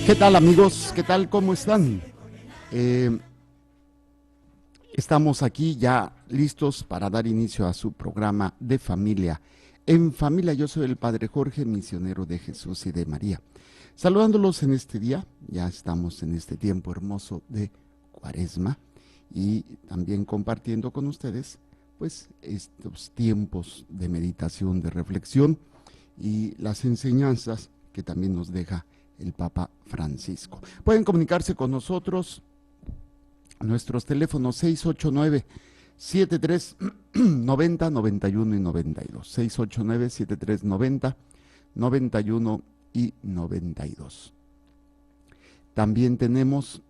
¿Qué tal, amigos? ¿Qué tal? ¿Cómo están? Estamos aquí ya listos para dar inicio a su programa de familia. En familia, yo soy el Padre Jorge, misionero de Jesús y de María. Saludándolos en este día, ya estamos en este tiempo hermoso de Cuaresma y también compartiendo con ustedes pues estos tiempos de meditación, de reflexión y las enseñanzas que también nos deja el Papa Francisco. Pueden comunicarse con nosotros, nuestros teléfonos 689-7390, 91 y 92. 689-7390, 91 y 92. También tenemos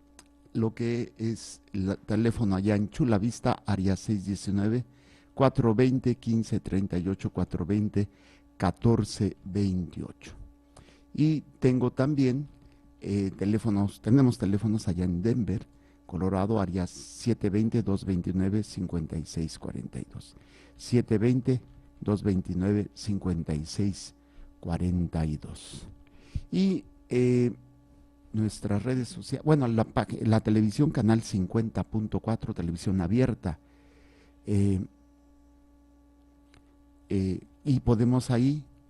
lo que es el teléfono allá en Chula Vista, área 619-420-1538, 420-1428. Y tengo también tenemos teléfonos allá en Denver, Colorado, área 720-229-5642. 720-229-5642. Y nuestras redes sociales, bueno, la televisión, canal 50.4, televisión abierta. Y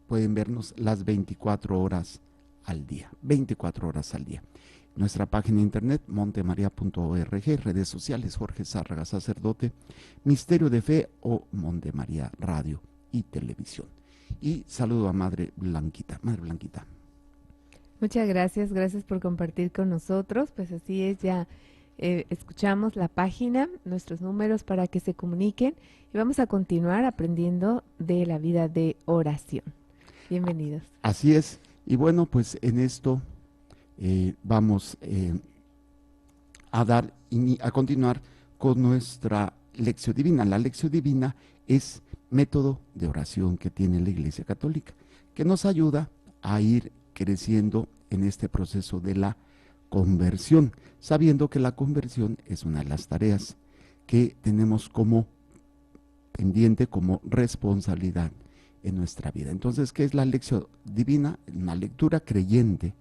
pueden vernos las 24 horas al día, 24 horas al día. Nuestra página de internet, montemaria.org, redes sociales, Jorge Zárraga Sacerdote, Misterio de Fe o Montemaria Radio y Televisión. Y saludo a Madre Blanquita. Madre Blanquita. Muchas gracias, gracias por compartir con nosotros. Pues así es, ya escuchamos la página, nuestros números para que se comuniquen y vamos a continuar aprendiendo de la vida de oración. Bienvenidos. Así es, y bueno, pues en esto vamos a continuar con nuestra lección divina. La lección divina es método de oración que tiene la Iglesia Católica, que nos ayuda a ir creciendo en este proceso de la conversión, sabiendo que la conversión es una de las tareas que tenemos como pendiente, como responsabilidad en nuestra vida. Entonces, ¿qué es la lección divina? Una lectura creyente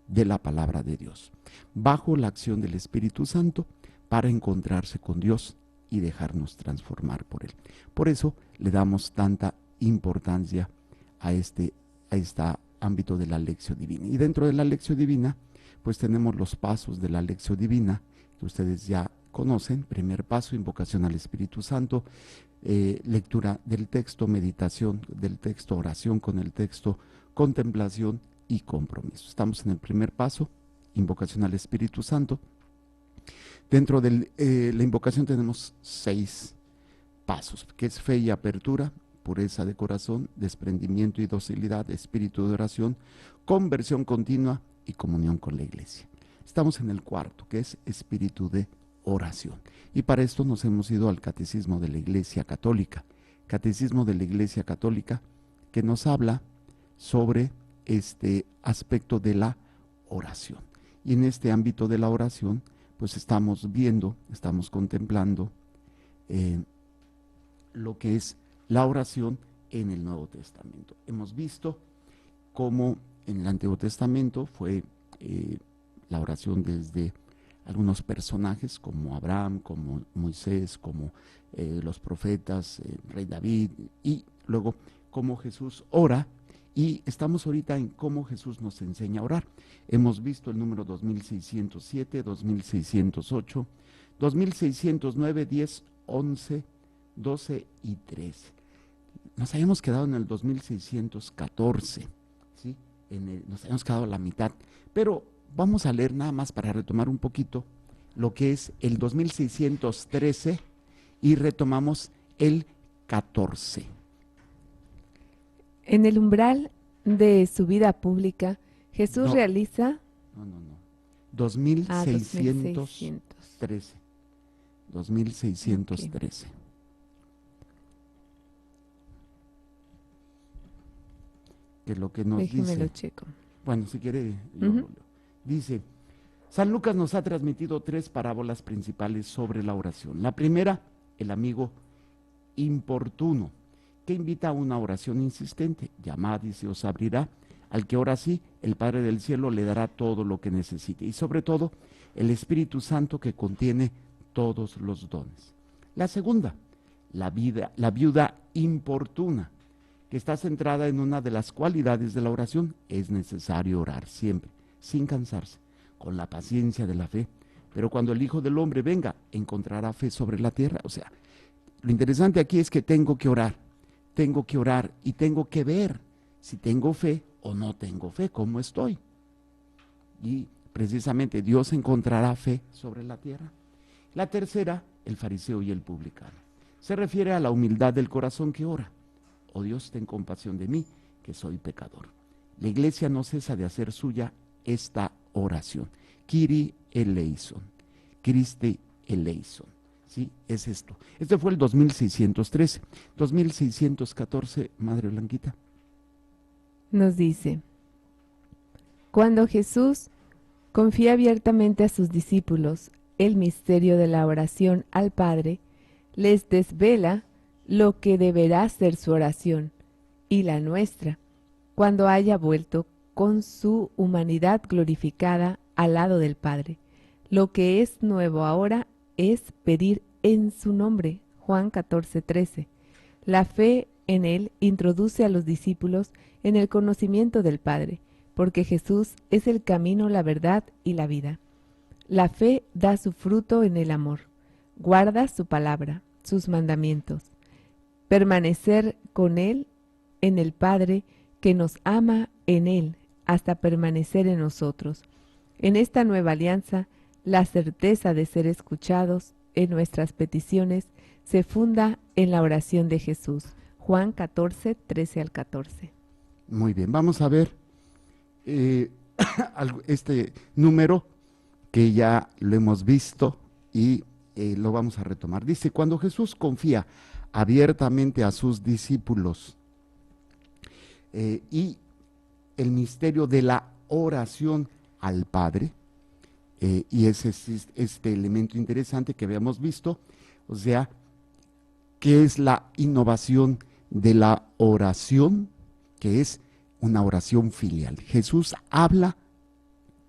de la palabra de Dios, bajo la acción del Espíritu Santo, para encontrarse con Dios y dejarnos transformar por Él. Por eso le damos tanta importancia a este ámbito de la lección divina. Y dentro de la lección divina, pues tenemos los pasos de la lección divina, que ustedes ya conocen. Primer paso, invocación al Espíritu Santo, lectura del texto, meditación del texto, oración con el texto, contemplación y compromiso. Estamos en el primer paso, invocación al Espíritu Santo. Dentro de la invocación tenemos 6 pasos, que es fe y apertura, pureza de corazón, desprendimiento y docilidad, espíritu de oración, conversión continua y comunión con la Iglesia. Estamos en el cuarto, que es espíritu de oración. Y para esto nos hemos ido al Catecismo de la Iglesia Católica. Catecismo de la Iglesia Católica, que nos habla sobre este aspecto de la oración. Y en este ámbito de la oración, pues estamos contemplando lo que es la oración en el Nuevo Testamento. Hemos visto cómo en el Antiguo Testamento fue la oración desde algunos personajes como Abraham, como Moisés, como los profetas, rey David, y luego cómo Jesús ora. Y estamos ahorita en cómo Jesús nos enseña a orar. Hemos visto el número 2607, 2608, 2609, 10, 11, 12 y 13. Nos habíamos quedado en el 2614, ¿sí? Nos habíamos quedado a la mitad, pero vamos a leer nada más para retomar un poquito lo que es el 2613 y retomamos el 14. En el umbral de su vida pública, Jesús realiza... No. 2613. 2613. Okay. Que lo que nos Déjeme dice... lo checo. Bueno, si quiere, yo lo leo. Dice, San Lucas nos ha transmitido 3 parábolas principales sobre la oración. La primera, el amigo importuno, que invita a una oración insistente. Llamad y se os abrirá. Al que ora así, el Padre del cielo le dará todo lo que necesite. Y sobre todo, el Espíritu Santo que contiene todos los dones. La segunda, la viuda importuna, que está centrada en una de las cualidades de la oración. Es necesario orar siempre, sin cansarse, con la paciencia de la fe. Pero cuando el Hijo del Hombre venga, encontrará fe sobre la tierra. O sea, lo interesante aquí es que tengo que orar y tengo que ver si tengo fe o no tengo fe, cómo estoy. Y precisamente Dios encontrará fe sobre la tierra. La tercera, el fariseo y el publicano. Se refiere a la humildad del corazón que ora. Oh Dios, ten compasión de mí, que soy pecador. La iglesia no cesa de hacer suya esta oración. Kyrie eleison, Christe eleison. ¿Sí? Es esto. Este fue el 2613. 2614, Madre Blanquita. Nos dice: cuando Jesús confía abiertamente a sus discípulos el misterio de la oración al Padre, les desvela lo que deberá ser su oración y la nuestra, cuando haya vuelto con su humanidad glorificada al lado del Padre. Lo que es nuevo ahora es pedir en su nombre. Juan 14:13. La fe en él introduce a los discípulos en el conocimiento del Padre, porque Jesús es el camino, la verdad y la vida. La fe da su fruto en el amor, guarda su palabra, sus mandamientos. Permanecer con él, en el Padre, que nos ama en él, hasta permanecer en nosotros. En esta nueva alianza, la certeza de ser escuchados en nuestras peticiones se funda en la oración de Jesús. Juan 14, 13 al 14. Muy bien, vamos a ver este número que ya lo hemos visto y lo vamos a retomar. Dice, cuando Jesús confía abiertamente a sus discípulos y el misterio de la oración al Padre, y ese es este elemento interesante que habíamos visto, o sea, ¿qué es la innovación de la oración? Que es una oración filial. Jesús habla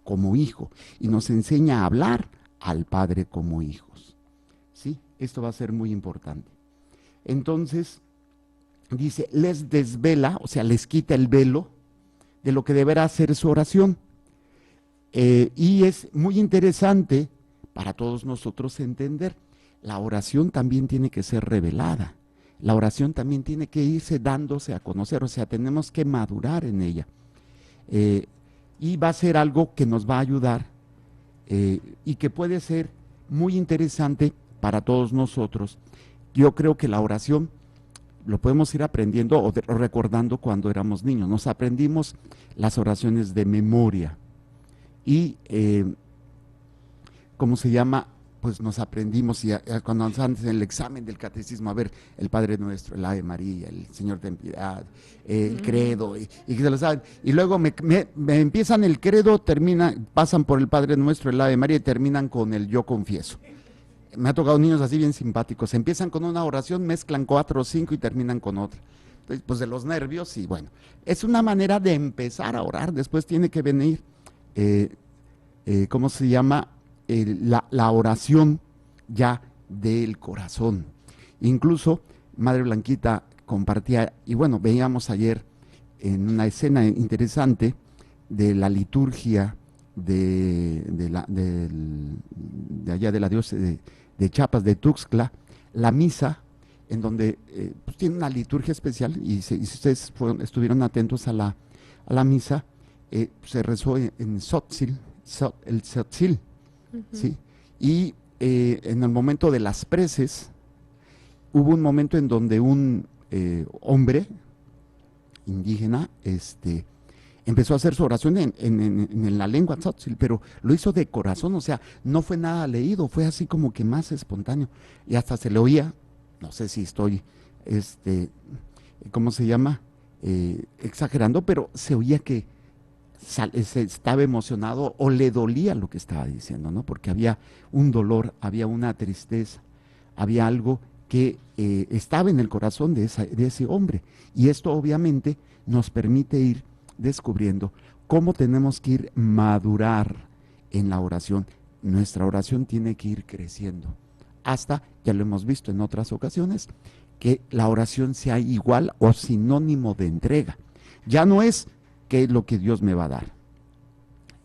como hijo y nos enseña a hablar al Padre como hijos. ¿Sí? Esto va a ser muy importante. Entonces, dice, les desvela, o sea, les quita el velo de lo que deberá ser su oración. Y es muy interesante para todos nosotros entender, la oración también tiene que ser revelada. La oración también tiene que irse dándose a conocer, o sea, tenemos que madurar en ella. Y va a ser algo que nos va a ayudar y que puede ser muy interesante para todos nosotros. Yo creo que la oración lo podemos ir aprendiendo o recordando cuando éramos niños. Nos aprendimos las oraciones de memoria y, ¿cómo se llama? Pues nos aprendimos, y cuando antes en el examen del catecismo, a ver, el Padre Nuestro, el Ave María, el Señor ten piedad, el credo, y que se lo saben. Y luego me empiezan el credo, pasan por el Padre Nuestro, el Ave María, y terminan con el yo confieso. Me ha tocado niños así bien simpáticos, empiezan con una oración, mezclan 4 o 5 y terminan con otra. Entonces, pues de los nervios, y bueno, es una manera de empezar a orar. Después tiene que venir, ¿cómo se llama? La oración ya del corazón. Incluso Madre Blanquita compartía, y bueno, veíamos ayer en una escena interesante de la liturgia de allá de la diócesis de Chiapas, de Tuxtla, la misa, en donde pues tiene una liturgia especial, y si ustedes estuvieron atentos a la misa, se rezó en Tzotzil, el Tzotzil. ¿Sí? Y en el momento de las preces, hubo un momento en donde un hombre indígena empezó a hacer su oración en la lengua tzotzil, pero lo hizo de corazón, o sea, no fue nada leído, fue así como que más espontáneo, y hasta se le oía, no sé si estoy, ¿cómo se llama? Exagerando, pero se oía que se estaba emocionado o le dolía lo que estaba diciendo, ¿no? Porque había un dolor, había una tristeza, había algo que estaba en el corazón de ese hombre. Y esto obviamente nos permite ir descubriendo cómo tenemos que ir madurar en la oración. Nuestra oración tiene que ir creciendo hasta, ya lo hemos visto en otras ocasiones, que la oración sea igual o sinónimo de entrega. Ya no es qué es lo que Dios me va a dar,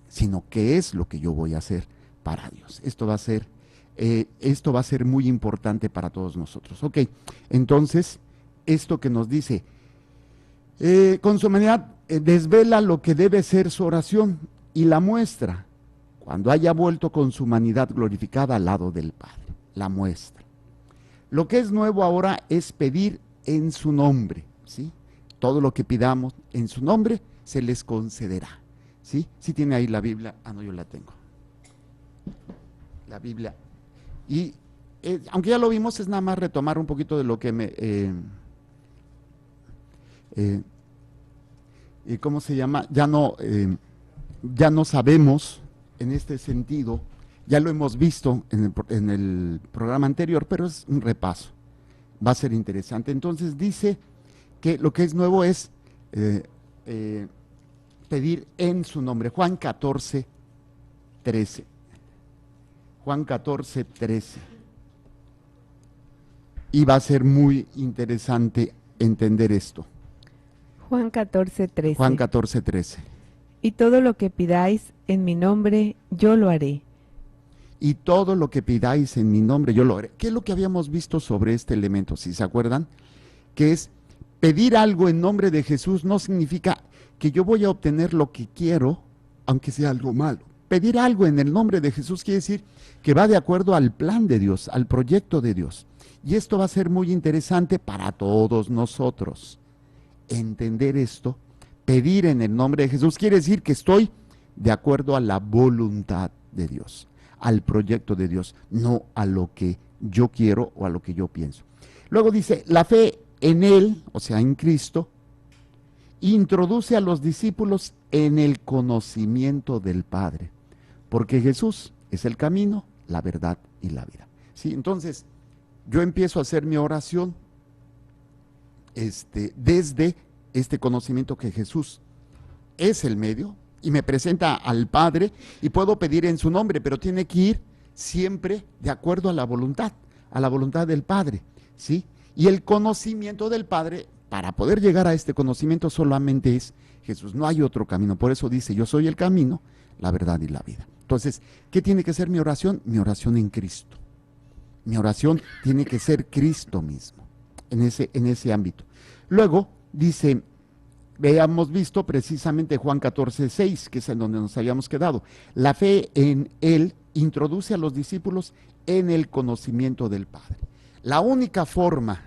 sino qué es lo que yo voy a hacer para Dios. Esto va a ser muy importante para todos nosotros. Ok, entonces, esto que nos dice, con su humanidad desvela lo que debe ser su oración y la muestra cuando haya vuelto con su humanidad glorificada al lado del Padre. La muestra. Lo que es nuevo ahora es pedir en su nombre, ¿sí? Todo lo que pidamos en su nombre se les concederá, ¿sí? ¿Sí tiene ahí la Biblia? Ah, no, yo la tengo. La Biblia. Y aunque ya lo vimos, es nada más retomar un poquito de lo que ¿cómo se llama? Ya no sabemos en este sentido. Ya lo hemos visto en el programa anterior, pero es un repaso. Va a ser interesante. Entonces dice que lo que es nuevo es pedir en su nombre. Juan 14, 13. Juan 14, 13. Y va a ser muy interesante entender esto. Juan 14, 13. Juan 14, 13. Y todo lo que pidáis en mi nombre, yo lo haré. Y todo lo que pidáis en mi nombre, yo lo haré. ¿Qué es lo que habíamos visto sobre este elemento? Si se acuerdan, que es pedir algo en nombre de Jesús no significa que yo voy a obtener lo que quiero, aunque sea algo malo. Pedir algo en el nombre de Jesús quiere decir que va de acuerdo al plan de Dios, al proyecto de Dios. Y esto va a ser muy interesante para todos nosotros. Entender esto, pedir en el nombre de Jesús, quiere decir que estoy de acuerdo a la voluntad de Dios, al proyecto de Dios, no a lo que yo quiero o a lo que yo pienso. Luego dice, la fe en Él, o sea, en Cristo, introduce a los discípulos en el conocimiento del Padre, porque Jesús es el camino, la verdad y la vida. ¿Sí? Entonces, yo empiezo a hacer mi oración desde este conocimiento que Jesús es el medio y me presenta al Padre y puedo pedir en su nombre, pero tiene que ir siempre de acuerdo a la voluntad del Padre, ¿sí? Y el conocimiento del Padre, para poder llegar a este conocimiento solamente es Jesús, no hay otro camino. Por eso dice, yo soy el camino, la verdad y la vida. Entonces, ¿qué tiene que ser mi oración? Mi oración en Cristo. Mi oración tiene que ser Cristo mismo, en ese ámbito. Luego dice, habíamos visto precisamente Juan 14, 6, que es en donde nos habíamos quedado. La fe en Él introduce a los discípulos en el conocimiento del Padre. La única forma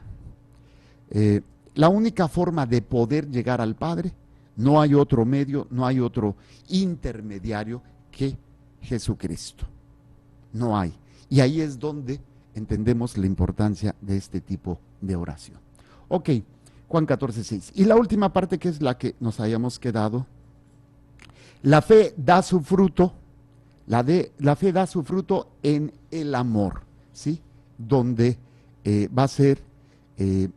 de poder llegar al Padre, no hay otro medio, no hay otro intermediario que Jesucristo. No hay. Y ahí es donde entendemos la importancia de este tipo de oración. Ok, Juan 14, 6. Y la última parte, que es la que nos hayamos quedado, la fe da su fruto, la fe da su fruto en el amor, ¿sí? Donde va a ser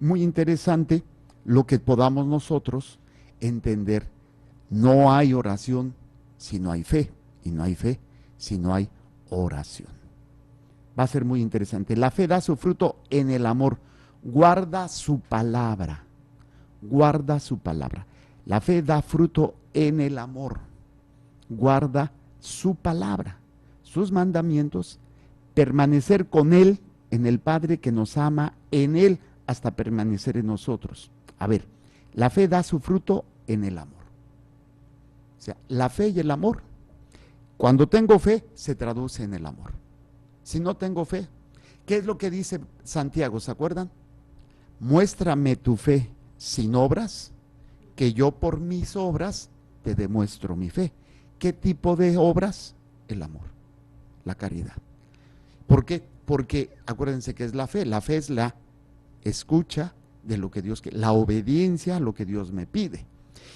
muy interesante lo que podamos nosotros entender. No hay oración si no hay fe, y no hay fe si no hay oración. Va a ser muy interesante. La fe da su fruto en el amor, guarda su palabra, guarda su palabra. La fe da fruto en el amor, guarda su palabra, sus mandamientos, permanecer con Él, en el Padre que nos ama, en Él hasta permanecer en nosotros. A ver, la fe da su fruto en el amor. O sea, la fe y el amor, cuando tengo fe, se traduce en el amor. Si no tengo fe, ¿qué es lo que dice Santiago? ¿Se acuerdan? Muéstrame tu fe sin obras, que yo por mis obras te demuestro mi fe. ¿Qué tipo de obras? El amor, la caridad. ¿Por qué? Porque acuérdense que es la fe. La fe es la escucha de lo que Dios quiere, la obediencia a lo que Dios me pide.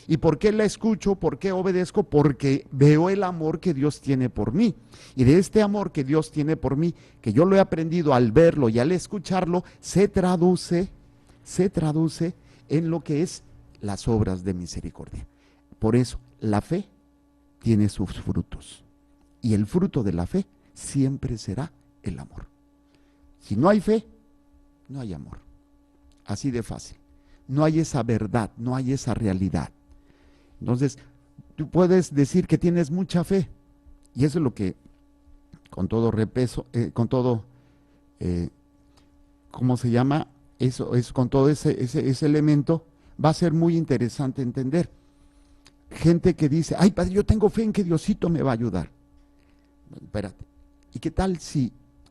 ¿Y por qué la escucho? ¿Por qué obedezco? Porque veo el amor que Dios tiene por mí. Y de este amor que Dios tiene por mí, que yo lo he aprendido al verlo y al escucharlo, se traduce en lo que es las obras de misericordia. Por eso, la fe tiene sus frutos. Y el fruto de la fe siempre será el amor. Si no hay fe, no hay amor. Así de fácil. No hay esa verdad, no hay esa realidad. Entonces, tú puedes decir que tienes mucha fe. Y eso es lo que, con todo repeso, ¿cómo se llama? Eso es con todo ese elemento, va a ser muy interesante entender. Gente que dice, ay padre, yo tengo fe en que Diosito me va a ayudar. Espérate, ¿y qué tal si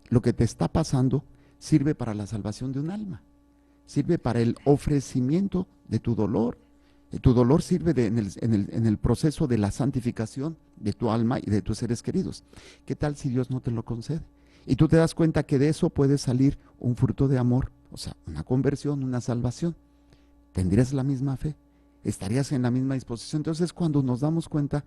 lo que te está pasando sirve para la salvación de un alma? Sirve para el ofrecimiento de tu dolor. Tu dolor sirve en el proceso de la santificación de tu alma y de tus seres queridos. ¿Qué tal si Dios no te lo concede? Y tú te das cuenta que de eso puede salir un fruto de amor, o sea, una conversión, una salvación. ¿Tendrías la misma fe? ¿Estarías en la misma disposición? Entonces, cuando nos damos cuenta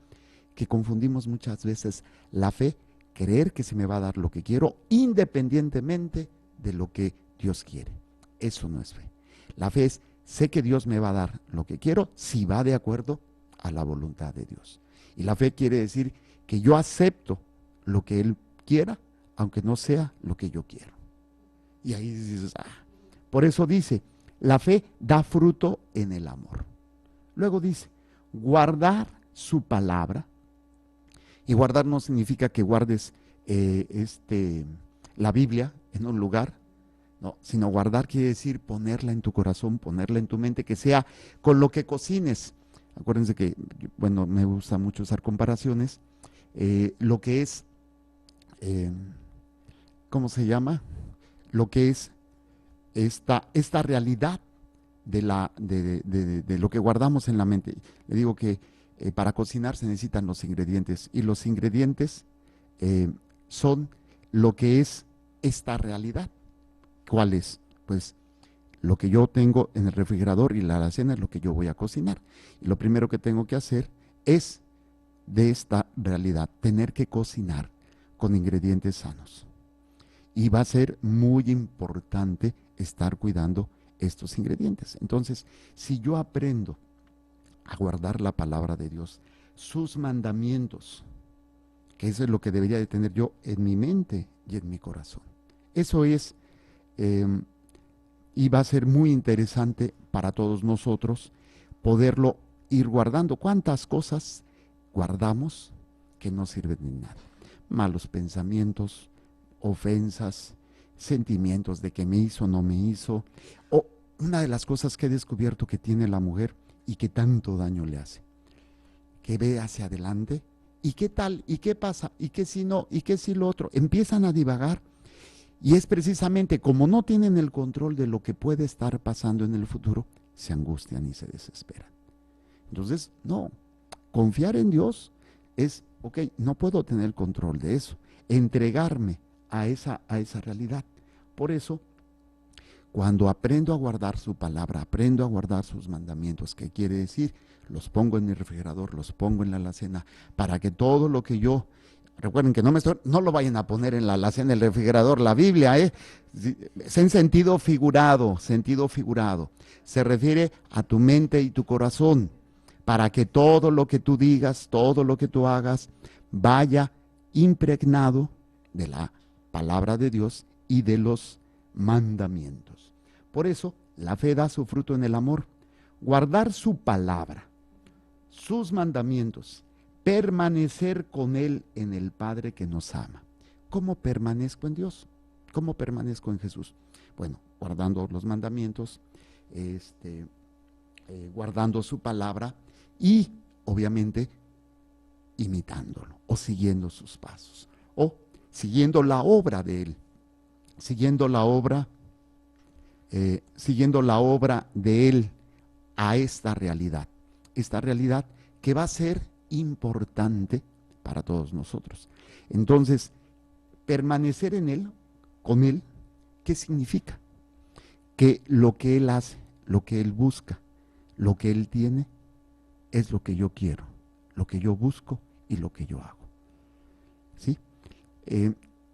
que confundimos muchas veces la fe, creer que se me va a dar lo que quiero, independientemente de lo que Dios quiere. Eso no es fe. La fe es, sé que Dios me va a dar lo que quiero si va de acuerdo a la voluntad de Dios. Y la fe quiere decir que yo acepto lo que Él quiera, aunque no sea lo que yo quiero. Y ahí dices, por eso dice, la fe da fruto en el amor. Luego dice, guardar su palabra. Y guardar no significa que guardes la Biblia en un lugar, no, sino guardar quiere decir ponerla en tu corazón, ponerla en tu mente, que sea con lo que cocines. Acuérdense que, bueno, me gusta mucho usar comparaciones. Lo que es, ¿cómo se llama? Lo que es esta realidad de lo que guardamos en la mente. Le digo que para cocinar se necesitan los ingredientes, y los ingredientes son lo que es esta realidad. ¿Cuál es? Pues lo que yo tengo en el refrigerador y la alacena es lo que yo voy a cocinar. Y lo primero que tengo que hacer es de esta realidad, tener que cocinar con ingredientes sanos. Y va a ser muy importante estar cuidando estos ingredientes. Entonces, si yo aprendo a guardar la palabra de Dios, sus mandamientos, que eso es lo que debería de tener yo en mi mente y en mi corazón. Eso es, y va a ser muy interesante para todos nosotros poderlo ir guardando. ¿Cuántas cosas guardamos que no sirven de nada? Malos pensamientos, ofensas, sentimientos de que me hizo o no me hizo. O una de las cosas que he descubierto que tiene la mujer y que tanto daño le hace, que ve hacia adelante, ¿y qué tal? ¿Y qué pasa? ¿Y qué si no? ¿Y qué si lo otro? Empiezan a divagar, y es precisamente como no tienen el control de lo que puede estar pasando en el futuro, se angustian y se desesperan. Entonces, no, confiar en Dios es, ok, no puedo tener el control de eso, entregarme a esa realidad. Por eso, cuando aprendo a guardar su palabra, aprendo a guardar sus mandamientos, ¿qué quiere decir? Los pongo en mi refrigerador, los pongo en la alacena, para que todo lo que yo, recuerden que no lo vayan a poner en la alacena, en el refrigerador, la Biblia, es en sentido figurado, se refiere a tu mente y tu corazón, para que todo lo que tú digas, todo lo que tú hagas, vaya impregnado de la palabra de Dios y de los mandamientos. Por eso, la fe da su fruto en el amor. Guardar su palabra, sus mandamientos, permanecer con Él en el Padre que nos ama. ¿Cómo permanezco en Dios? ¿Cómo permanezco en Jesús? Bueno, guardando los mandamientos, guardando su palabra y, obviamente, imitándolo o siguiendo sus pasos o siguiendo la obra de Él, siguiendo la obra de Él a esta realidad que va a ser importante para todos nosotros. Entonces, permanecer en Él, con Él, ¿qué significa? Que lo que Él hace, lo que Él busca, lo que Él tiene, es lo que yo quiero, lo que yo busco y lo que yo hago. ¿Sí?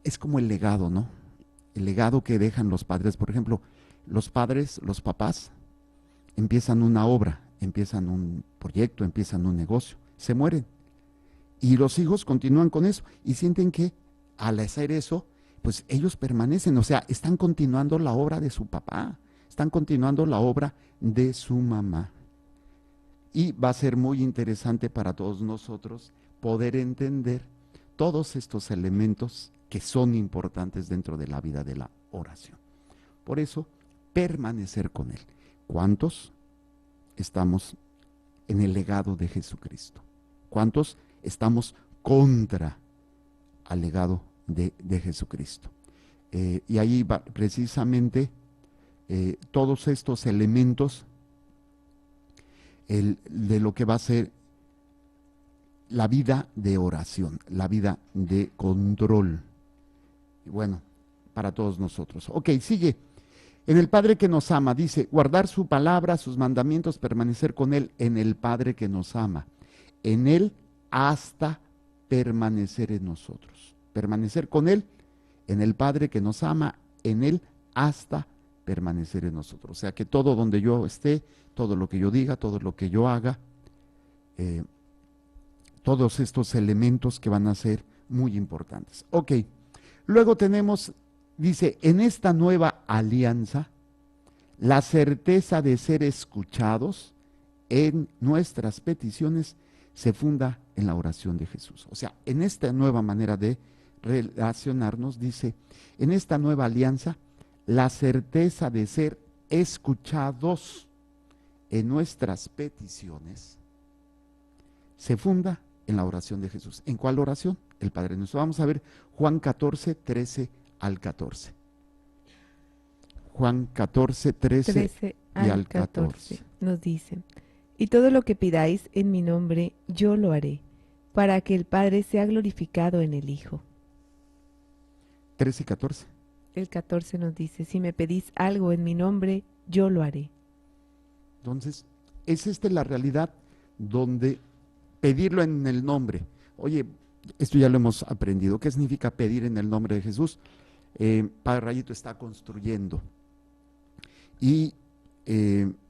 Es como el legado, ¿no? El legado que dejan los padres. Por ejemplo, los padres, los papás, empiezan una obra, empiezan un proyecto, empiezan un negocio, se mueren. Y los hijos continúan con eso y sienten que al hacer eso, pues ellos permanecen, o sea, están continuando la obra de su papá, están continuando la obra de su mamá. Y va a ser muy interesante para todos nosotros poder entender todos estos elementos que son importantes dentro de la vida de la oración. Por eso, permanecer con Él. ¿Cuántos estamos en el legado de Jesucristo? ¿Cuántos estamos contra al legado de Jesucristo? Y ahí va precisamente todos estos elementos de lo que va a ser la vida de oración, la vida de control. Y bueno, para todos nosotros. Ok, sigue. En el Padre que nos ama, dice, guardar su palabra, sus mandamientos, permanecer con Él en el Padre que nos ama. En Él hasta permanecer en nosotros. Permanecer con Él en el Padre que nos ama, en Él hasta permanecer en nosotros. O sea que todo donde yo esté, todo lo que yo diga, todo lo que yo haga, todos estos elementos que van a ser muy importantes. Ok, luego tenemos, dice, en esta nueva alianza, la certeza de ser escuchados en nuestras peticiones se funda en la oración de Jesús. O sea, en esta nueva manera de relacionarnos, dice, en esta nueva alianza, la certeza de ser escuchados en nuestras peticiones se funda en la oración de Jesús. ¿En cuál oración? El Padre Nuestro. Vamos a ver Juan 14, 13 al 14. Juan 14, 13 y al 14. Nos dice, y todo lo que pidáis en mi nombre, yo lo haré, para que el Padre sea glorificado en el Hijo. 13 y 14. El 14 nos dice, si me pedís algo en mi nombre, yo lo haré. Entonces, es esta la realidad donde pedirlo en el nombre. Oye, esto ya lo hemos aprendido. ¿Qué significa pedir en el nombre de Jesús? Padre Rayito está construyendo y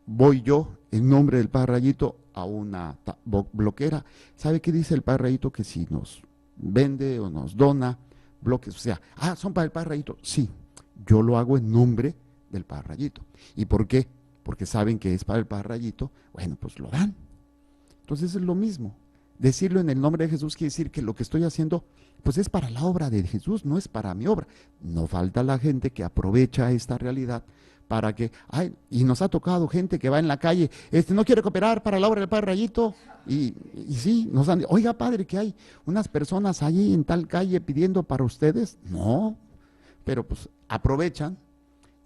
voy yo en nombre del Padre Rayito a una bloquera. ¿Sabe qué dice el Padre Rayito? Que si nos vende o nos dona bloques, o sea, son para el Padre Rayito. Sí, yo lo hago en nombre del Padre Rayito. ¿Y por qué? Porque saben que es para el Padre Rayito. Bueno, pues lo dan. Entonces es lo mismo. Decirlo en el nombre de Jesús quiere decir que lo que estoy haciendo pues es para la obra de Jesús, no es para mi obra. No falta la gente que aprovecha esta realidad para que, y nos ha tocado gente que va en la calle, no quiere cooperar para la obra del Padre Rayito, y sí, nos han dicho, oiga padre, que hay unas personas allí en tal calle pidiendo para ustedes. No, pero pues aprovechan,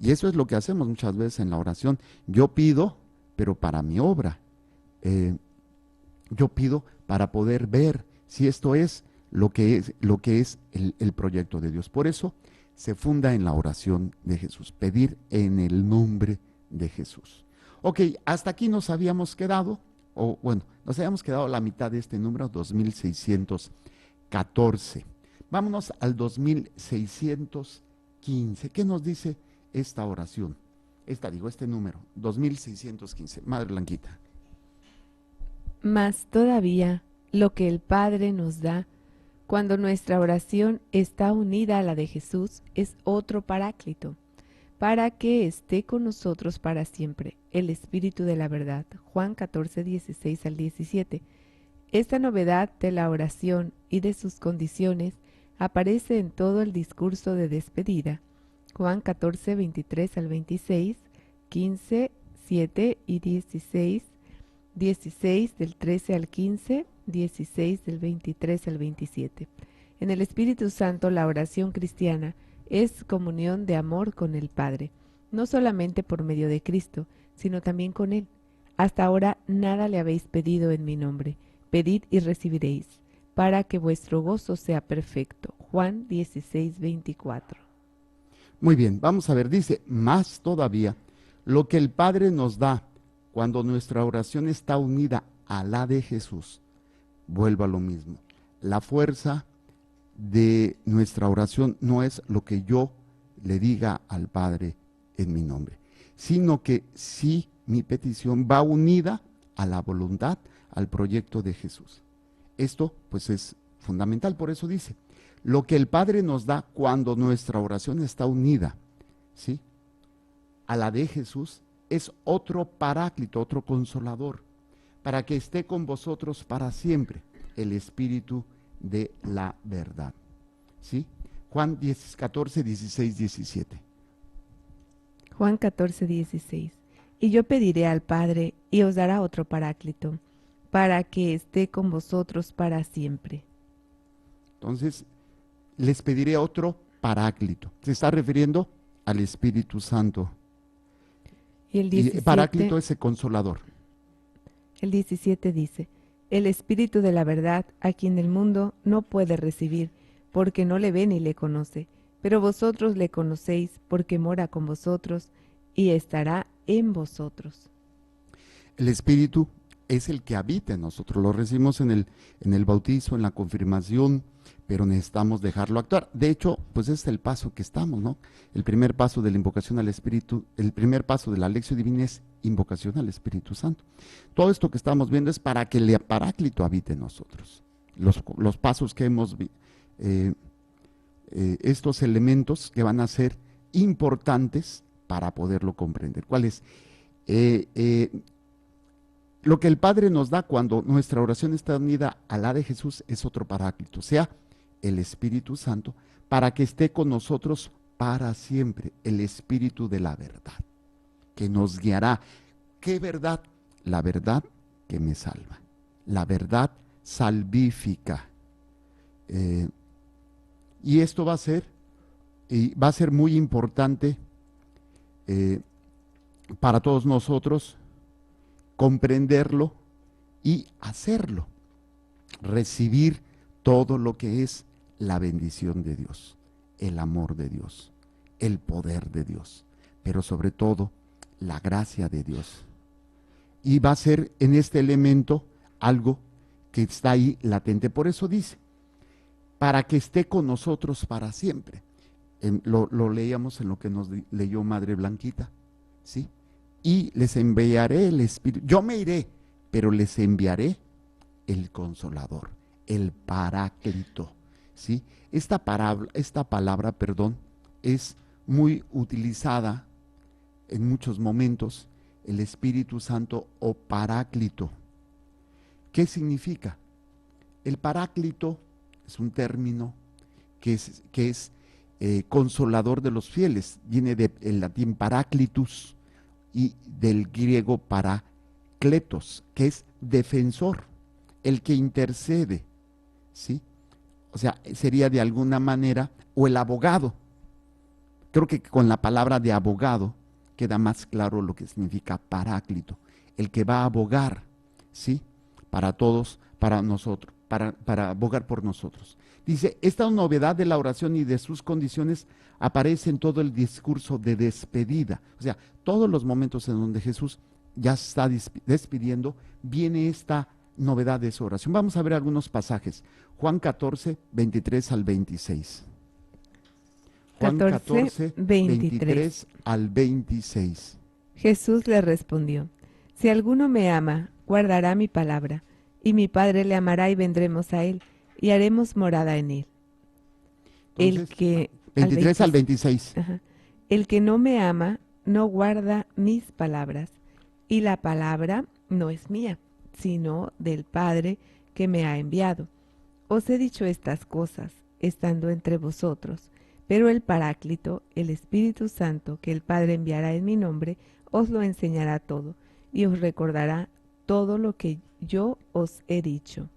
y eso es lo que hacemos muchas veces en la oración. Yo pido, pero para mi obra. Yo pido para poder ver si esto es lo que es el proyecto de Dios. Por eso se funda en la oración de Jesús, pedir en el nombre de Jesús. Ok, hasta aquí nos habíamos quedado, nos habíamos quedado a la mitad de este número, 2614. Vámonos al 2615. ¿Qué nos dice esta oración? Este número, 2615. Madre Blanquita. Mas todavía lo que el Padre nos da cuando nuestra oración está unida a la de Jesús es otro Paráclito, para que esté con nosotros para siempre, el Espíritu de la verdad. Juan 14, 16 al 17. Esta novedad de la oración y de sus condiciones aparece en todo el discurso de despedida. Juan 14, 23 al 26, 15, 7 y 16, 16 del 13 al 15, 16 del 23 al 27. En el Espíritu Santo la oración cristiana es comunión de amor con el Padre, no solamente por medio de Cristo, sino también con Él. Hasta ahora nada le habéis pedido en mi nombre. Pedid y recibiréis, para que vuestro gozo sea perfecto. Juan 16, 24. Muy bien, vamos a ver, dice, más todavía, lo que el Padre nos da cuando nuestra oración está unida a la de Jesús, vuelvo a lo mismo. La fuerza de nuestra oración no es lo que yo le diga al Padre en mi nombre, sino que si mi petición va unida a la voluntad, al proyecto de Jesús. Esto pues es fundamental, por eso dice, lo que el Padre nos da cuando nuestra oración está unida, ¿sí?, a la de Jesús, es otro paráclito, otro consolador, para que esté con vosotros para siempre, el Espíritu de la verdad. ¿Sí? Juan 14, 16, 17. Juan 14, 16. Y yo pediré al Padre y os dará otro paráclito, para que esté con vosotros para siempre. Entonces, les pediré otro paráclito. Se está refiriendo al Espíritu Santo. Y el Y 17, paráclito es el consolador. El 17 dice, el Espíritu de la verdad, a quien el mundo no puede recibir, porque no le ve ni le conoce, pero vosotros le conocéis, porque mora con vosotros y estará en vosotros. El Espíritu es el que habita en nosotros. Lo recibimos en el bautizo, en la confirmación, pero necesitamos dejarlo actuar. De hecho, pues es el paso que estamos, ¿no? El primer paso de la invocación al Espíritu, el primer paso de la Lección Divina es invocación al Espíritu Santo. Todo esto que estamos viendo es para que el Paráclito habite en nosotros. Los pasos que hemos estos elementos que van a ser importantes para poderlo comprender. ¿Cuál es? Lo que el Padre nos da cuando nuestra oración está unida a la de Jesús es otro paráclito, o sea, el Espíritu Santo, para que esté con nosotros para siempre, el Espíritu de la verdad, que nos guiará. ¿Qué verdad? La verdad que me salva, la verdad salvífica. Y esto va a ser muy importante para todos nosotros comprenderlo y hacerlo, recibir todo lo que es la bendición de Dios, el amor de Dios, el poder de Dios, pero sobre todo la gracia de Dios. Y va a ser en este elemento algo que está ahí latente. Por eso dice, para que esté con nosotros para siempre. Lo leíamos en lo que nos leyó Madre Blanquita, ¿sí? Y les enviaré el Espíritu. Yo me iré, pero les enviaré el Consolador, el Paráclito, ¿sí? Esta palabra, es muy utilizada en muchos momentos, el Espíritu Santo o Paráclito. ¿Qué significa? El Paráclito es un término que es consolador de los fieles. Viene del latín paráclitus y del griego parakletos, que es defensor, el que intercede, ¿sí? O sea, sería de alguna manera, o el abogado. Creo que con la palabra de abogado queda más claro lo que significa paráclito, el que va a abogar, ¿sí? Para todos, para nosotros, para abogar por nosotros. Dice, esta novedad de la oración y de sus condiciones aparece en todo el discurso de despedida. O sea, todos los momentos en donde Jesús ya se está despidiendo, viene esta novedad de su oración. Vamos a ver algunos pasajes. Juan 14, 23 al 26. Juan 14, 23 al 26. Jesús le respondió, si alguno me ama, guardará mi palabra, y mi Padre le amará y vendremos a él, y haremos morada en él. Entonces, 23 al 26. Ajá. El que no me ama, no guarda mis palabras, y la palabra no es mía, sino del Padre que me ha enviado. Os he dicho estas cosas, estando entre vosotros, pero el Paráclito, el Espíritu Santo, que el Padre enviará en mi nombre, os lo enseñará todo, y os recordará todo lo que yo os he dicho.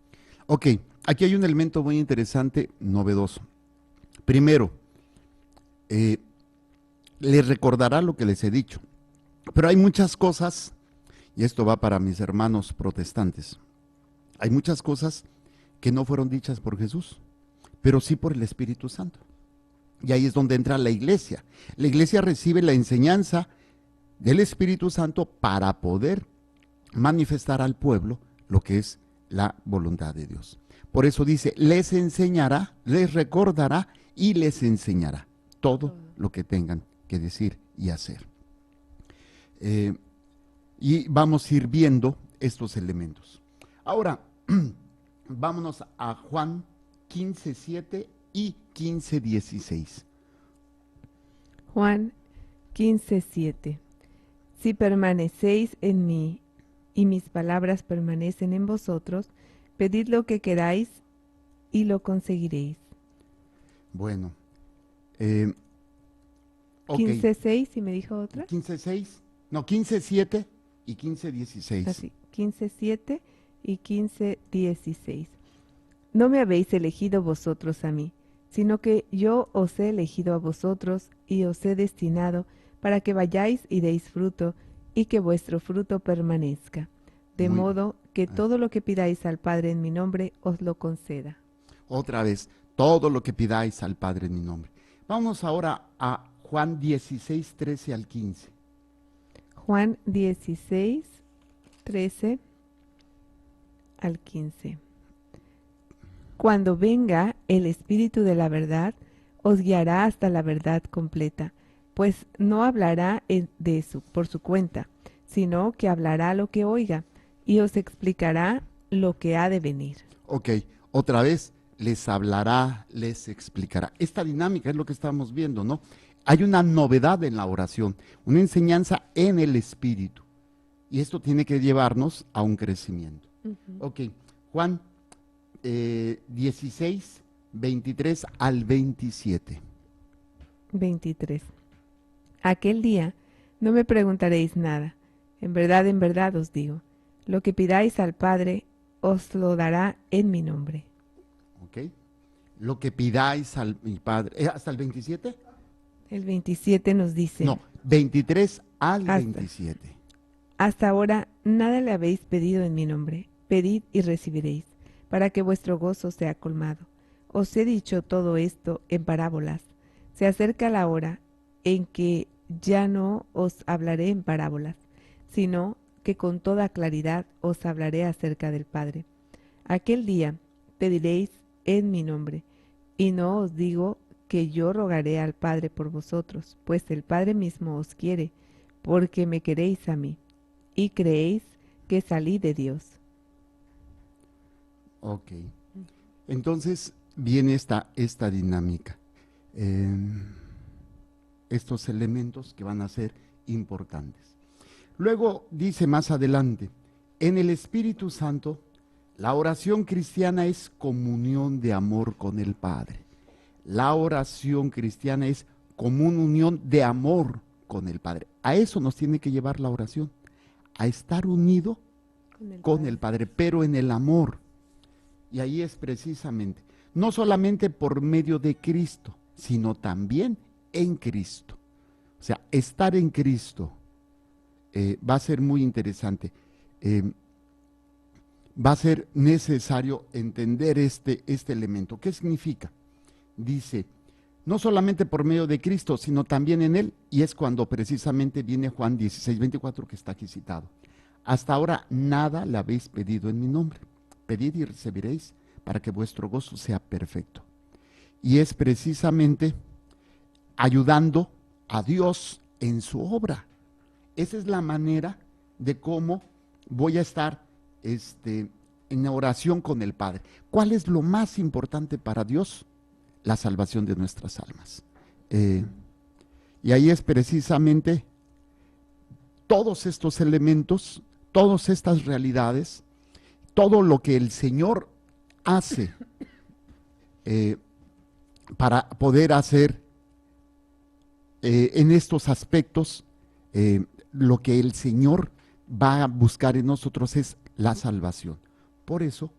Ok, aquí hay un elemento muy interesante, novedoso. Primero, les recordará lo que les he dicho, pero hay muchas cosas, y esto va para mis hermanos protestantes, hay muchas cosas que no fueron dichas por Jesús, pero sí por el Espíritu Santo. Y ahí es donde entra la iglesia. La iglesia recibe la enseñanza del Espíritu Santo para poder manifestar al pueblo lo que es la voluntad de Dios. Por eso dice, les enseñará, les recordará y les enseñará todo lo que tengan que decir y hacer. Y vamos a ir viendo estos elementos. Ahora, vámonos a Juan 15:7 y 15:16. Juan 15:7. Si permanecéis en mí y mis palabras permanecen en vosotros, pedid lo que queráis y lo conseguiréis. Bueno, ok. 15:6, ¿y me dijo otra? 15:6, no, 15:7 y 15:16. Así, 15:7 y 15:16. No me habéis elegido vosotros a mí, sino que yo os he elegido a vosotros y os he destinado para que vayáis y deis fruto y que vuestro fruto permanezca, de Muy modo que todo lo que pidáis al Padre en mi nombre os lo conceda. Otra vez, todo lo que pidáis al Padre en mi nombre. Vamos ahora a Juan 16:13 al 15. Juan 16:13 al 15. Cuando venga el Espíritu de la verdad, os guiará hasta la verdad completa, pues no hablará por su cuenta, sino que hablará lo que oiga y os explicará lo que ha de venir. Ok, otra vez, les hablará, les explicará. Esta dinámica es lo que estamos viendo, ¿no? Hay una novedad en la oración, una enseñanza en el Espíritu. Y esto tiene que llevarnos a un crecimiento. Ok, Juan 16, 23 al 27. 23. Aquel día no me preguntaréis nada. En verdad os digo, lo que pidáis al Padre os lo dará en mi nombre. Ok, lo que pidáis al mi Padre. ¿Hasta el 27? El 27 nos dice, No, 23 al Hasta. 27. hasta ahora nada le habéis pedido en mi nombre. Pedid y recibiréis, para que vuestro gozo sea colmado. Os he dicho todo esto en parábolas. Se acerca la hora en que ya no os hablaré en parábolas, sino que con toda claridad os hablaré acerca del Padre. Aquel día pediréis en mi nombre, y no os digo que yo rogaré al Padre por vosotros, pues el Padre mismo os quiere, porque me queréis a mí, y creéis que salí de Dios. Ok, entonces viene esta dinámica. Estos elementos que van a ser importantes. Luego dice más adelante, en el Espíritu Santo, la oración cristiana es comunión de amor con el Padre. La oración cristiana es comunión de amor con el Padre. A eso nos tiene que llevar la oración, a estar unido con el Padre, pero en el amor. Y ahí es precisamente, no solamente por medio de Cristo, sino también en Cristo. O sea, estar en Cristo va a ser muy interesante. Va a ser necesario entender este elemento. ¿Qué significa? Dice, no solamente por medio de Cristo, sino también en Él, y es cuando precisamente viene Juan 16:24 que está aquí citado. Hasta ahora nada le habéis pedido en mi nombre. Pedid y recibiréis para que vuestro gozo sea perfecto. Y es precisamente ayudando a Dios en su obra. Esa es la manera de cómo voy a estar en oración con el Padre. ¿Cuál es lo más importante para Dios? La salvación de nuestras almas. Y ahí es precisamente todos estos elementos, todas estas realidades, todo lo que el Señor hace para poder hacer en estos aspectos, lo que el Señor va a buscar en nosotros es la salvación. Por eso,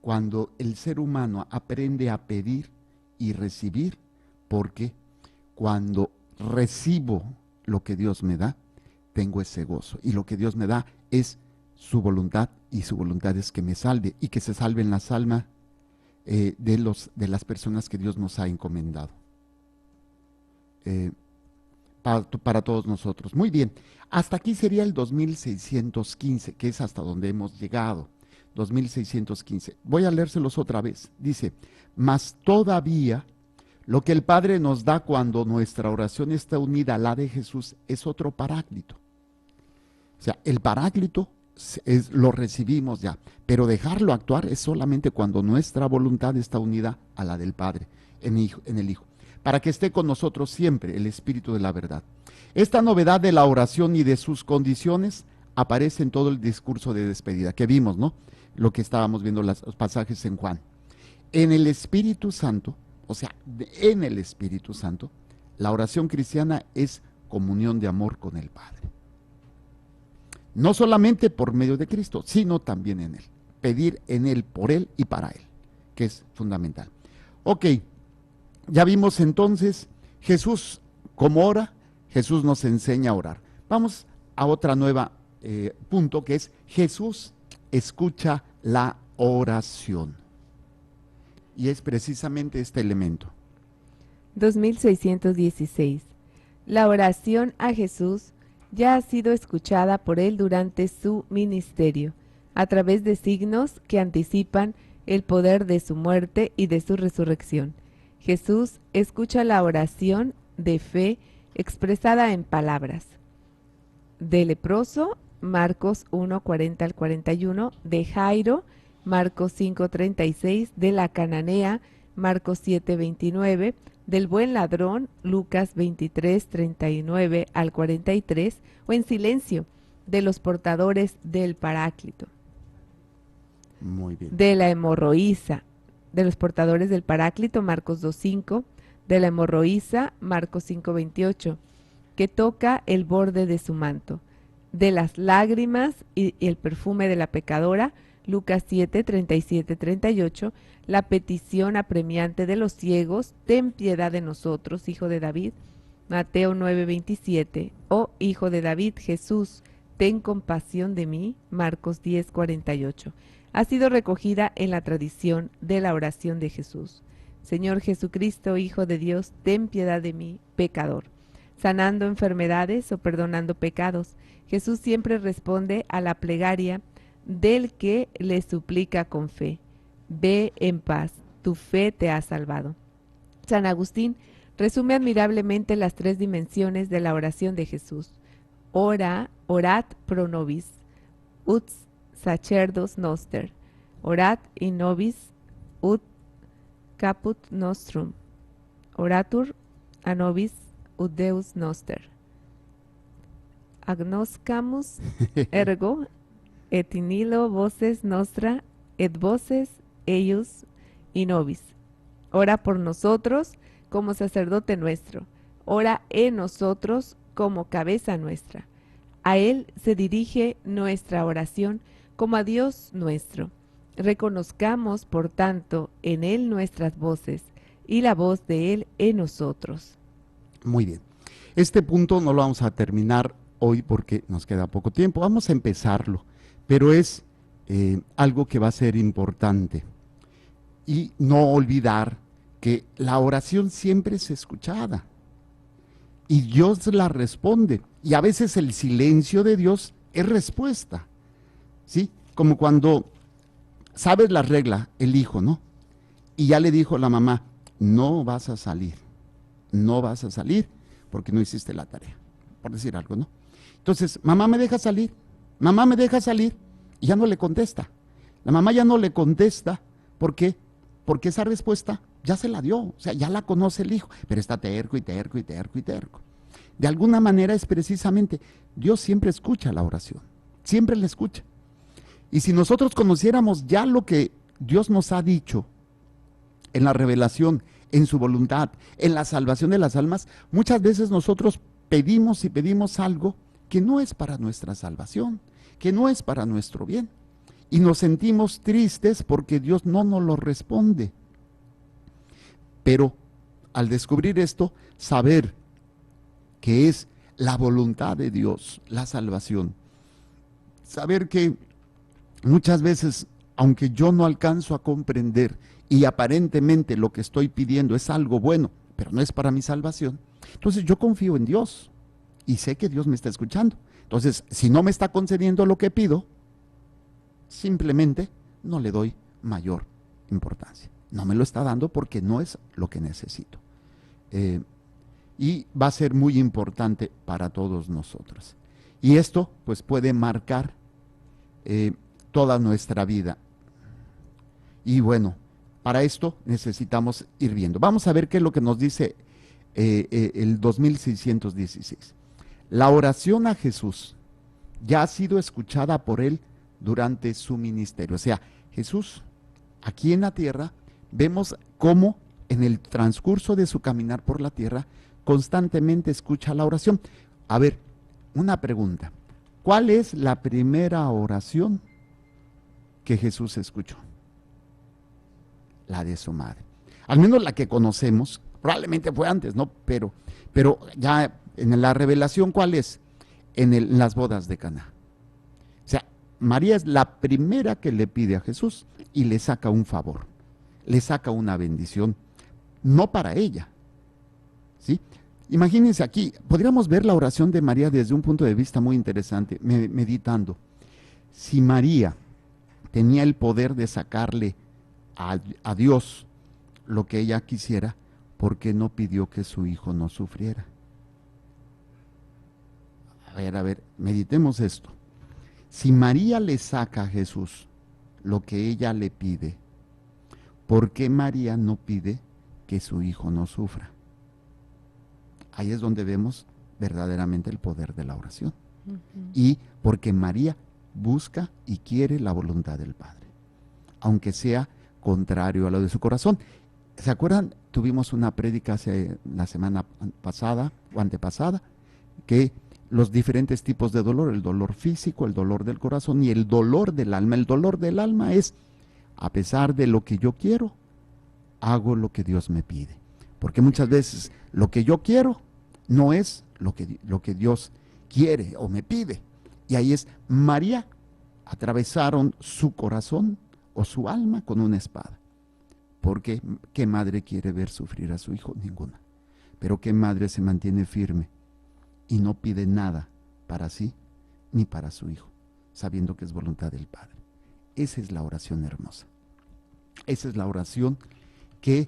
cuando el ser humano aprende a pedir y recibir, porque cuando recibo lo que Dios me da, tengo ese gozo. Y lo que Dios me da es su voluntad, y su voluntad es que me salve y que se salven las almas de las personas que Dios nos ha encomendado. Para todos nosotros. Muy bien, hasta aquí sería el 2615, que es hasta donde hemos llegado. 2615. Voy a leérselos otra vez. Dice, mas todavía lo que el Padre nos da cuando nuestra oración está unida a la de Jesús es otro paráclito. O sea, el paráclito lo recibimos ya, pero dejarlo actuar es solamente cuando nuestra voluntad está unida a la del Padre, en el Hijo, para que esté con nosotros siempre el Espíritu de la verdad. Esta novedad de la oración y de sus condiciones aparece en todo el discurso de despedida que vimos, ¿no? Lo que estábamos viendo los pasajes en Juan. En el Espíritu Santo, o sea, en el Espíritu Santo, la oración cristiana es comunión de amor con el Padre. No solamente por medio de Cristo, sino también en Él. Pedir en Él, por Él y para Él, que es fundamental. Ok, ya vimos entonces Jesús cómo ora. Jesús nos enseña a orar. Vamos a otra nueva punto, que es Jesús escucha la oración. Y es precisamente este elemento. 2616. La oración a Jesús ya ha sido escuchada por él durante su ministerio, a través de signos que anticipan el poder de su muerte y de su resurrección. Jesús escucha la oración de fe expresada en palabras. De leproso, Marcos 1, 40 al 41, de Jairo, Marcos 5, 36, de la cananea, Marcos 7, 29, del buen ladrón, Lucas 23, 39 al 43, o en silencio, de los portadores del Paráclito. Muy bien. De la hemorroísa, de los portadores del Paráclito, Marcos 2, 5, de la hemorroísa, Marcos 5, 28, que toca el borde de su manto. De las lágrimas y el perfume de la pecadora, Lucas 7, 37, 38, la petición apremiante de los ciegos, ten piedad de nosotros, hijo de David, Mateo 9, 27, oh hijo de David, Jesús, ten compasión de mí, Marcos 10, 48, ha sido recogida en la tradición de la oración de Jesús. Señor Jesucristo, Hijo de Dios, ten piedad de mí, pecador. Sanando enfermedades o perdonando pecados, Jesús siempre responde a la plegaria del que le suplica con fe. Ve en paz, tu fe te ha salvado. San Agustín resume admirablemente las tres dimensiones de la oración de Jesús. Orat pro nobis, ut sacerdos noster, orat in nobis, ut caput nostrum, oratur a nobis, ut Deus noster. Agnoscamus ergo et in illo voces nostra et voces eius in nobis. Ora por nosotros como sacerdote nuestro, ora en nosotros como cabeza nuestra. A Él se dirige nuestra oración como a Dios nuestro. Reconozcamos, por tanto, en Él nuestras voces y la voz de Él en nosotros. Muy bien. Este punto no lo vamos a terminar hoy porque nos queda poco tiempo. Vamos a empezarlo, pero es algo que va a ser importante. Y no olvidar que la oración siempre es escuchada y Dios la responde. Y a veces el silencio de Dios es respuesta, ¿sí? Como cuando sabes la regla, el hijo, ¿no? Y ya le dijo la mamá, no vas a salir porque no hiciste la tarea, por decir algo, ¿no? Entonces, mamá me deja salir, y ya no le contesta. La mamá ya no le contesta, ¿por qué? Porque esa respuesta ya se la dio, o sea, ya la conoce el hijo, pero está terco y terco y terco y terco. De alguna manera es precisamente, Dios siempre escucha la oración, siempre la escucha. Y si nosotros conociéramos ya lo que Dios nos ha dicho en la revelación, en su voluntad, en la salvación de las almas, muchas veces nosotros pedimos y pedimos algo que no es para nuestra salvación, que no es para nuestro bien. Y nos sentimos tristes porque Dios no nos lo responde. Pero al descubrir esto, saber que es la voluntad de Dios, la salvación. Saber que muchas veces, aunque yo no alcanzo a comprender y aparentemente lo que estoy pidiendo es algo bueno, pero no es para mi salvación, entonces yo confío en Dios y sé que Dios me está escuchando. Entonces, si no me está concediendo lo que pido, simplemente no le doy mayor importancia. No me lo está dando porque no es lo que necesito. Y va a ser muy importante para todos nosotros. Y esto pues puede marcar toda nuestra vida. Y bueno, para esto necesitamos ir viendo. Vamos a ver qué es lo que nos dice el 2616. La oración a Jesús ya ha sido escuchada por él durante su ministerio. O sea, Jesús, aquí en la tierra, vemos cómo en el transcurso de su caminar por la tierra, constantemente escucha la oración. A ver, una pregunta. ¿Cuál es la primera oración que Jesús escuchó? La de su madre. Al menos la que conocemos, probablemente fue antes, ¿no? Pero ya en la revelación, ¿cuál es? En las bodas de Caná. O sea, María es la primera que le pide a Jesús y le saca un favor, le saca una bendición, no para ella, ¿sí? Imagínense aquí, podríamos ver la oración de María desde un punto de vista muy interesante, meditando. Si María tenía el poder de sacarle a Dios lo que ella quisiera, ¿por qué no pidió que su hijo no sufriera? A ver, meditemos esto. Si María le saca a Jesús lo que ella le pide, ¿por qué María no pide que su hijo no sufra? Ahí es donde vemos verdaderamente el poder de la oración. Y porque María busca y quiere la voluntad del Padre, aunque sea contrario a lo de su corazón. ¿Se acuerdan? Tuvimos una prédica hace la semana pasada o antepasada, que los diferentes tipos de dolor, el dolor físico, el dolor del corazón y el dolor del alma. El dolor del alma es, a pesar de lo que yo quiero, hago lo que Dios me pide. Porque muchas veces lo que yo quiero no es lo que Dios quiere o me pide. Y ahí es, María atravesaron su corazón o su alma con una espada. Porque ¿qué madre quiere ver sufrir a su hijo? Ninguna. Pero ¿qué madre se mantiene firme y no pide nada para sí ni para su hijo, sabiendo que es voluntad del Padre? Esa es la oración hermosa. Esa es la oración que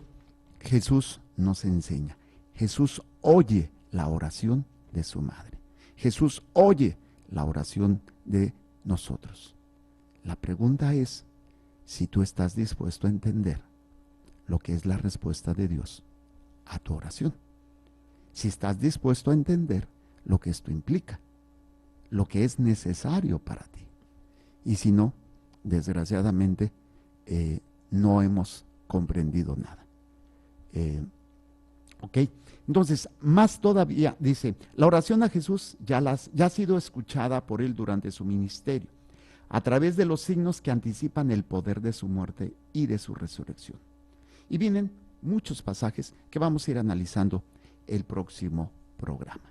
Jesús nos enseña. Jesús oye la oración de su madre. Jesús oye la oración de nosotros. La pregunta es si tú estás dispuesto a entender lo que es la respuesta de Dios a tu oración. Si estás dispuesto a entender lo que esto implica, lo que es necesario para ti. Y si no, desgraciadamente, no hemos comprendido nada. ¿Ok? Entonces, más todavía, dice, la oración a Jesús ya ha sido escuchada por él durante su ministerio, a través de los signos que anticipan el poder de su muerte y de su resurrección. Y vienen muchos pasajes que vamos a ir analizando el próximo programa.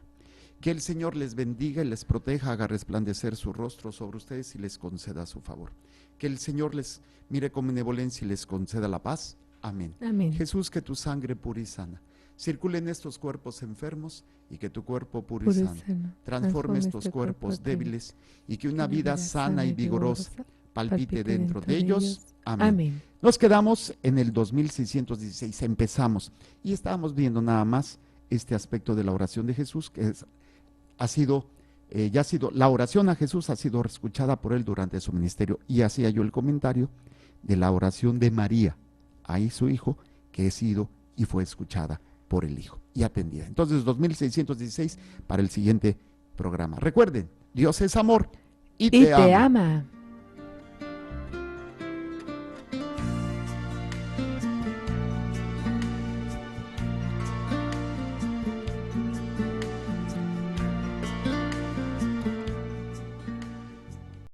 Que el Señor les bendiga y les proteja, haga resplandecer su rostro sobre ustedes y les conceda su favor. Que el Señor les mire con benevolencia y les conceda la paz. Amén. Amén. Jesús, que tu sangre pura y sana circule en estos cuerpos enfermos y que tu cuerpo puro y sano transforme estos cuerpos débiles y que una vida sana y vigorosa palpite dentro de ellos. Amén. Amén. Nos quedamos en el 2616, empezamos y estábamos viendo nada más este aspecto de la oración de Jesús, que la oración a Jesús ha sido escuchada por él durante su ministerio, y hacía yo el comentario de la oración de María, ahí su hijo, que ha sido y fue escuchada por el Hijo y atendida. Entonces, 2616 para el siguiente programa. Recuerden, Dios es amor y te ama.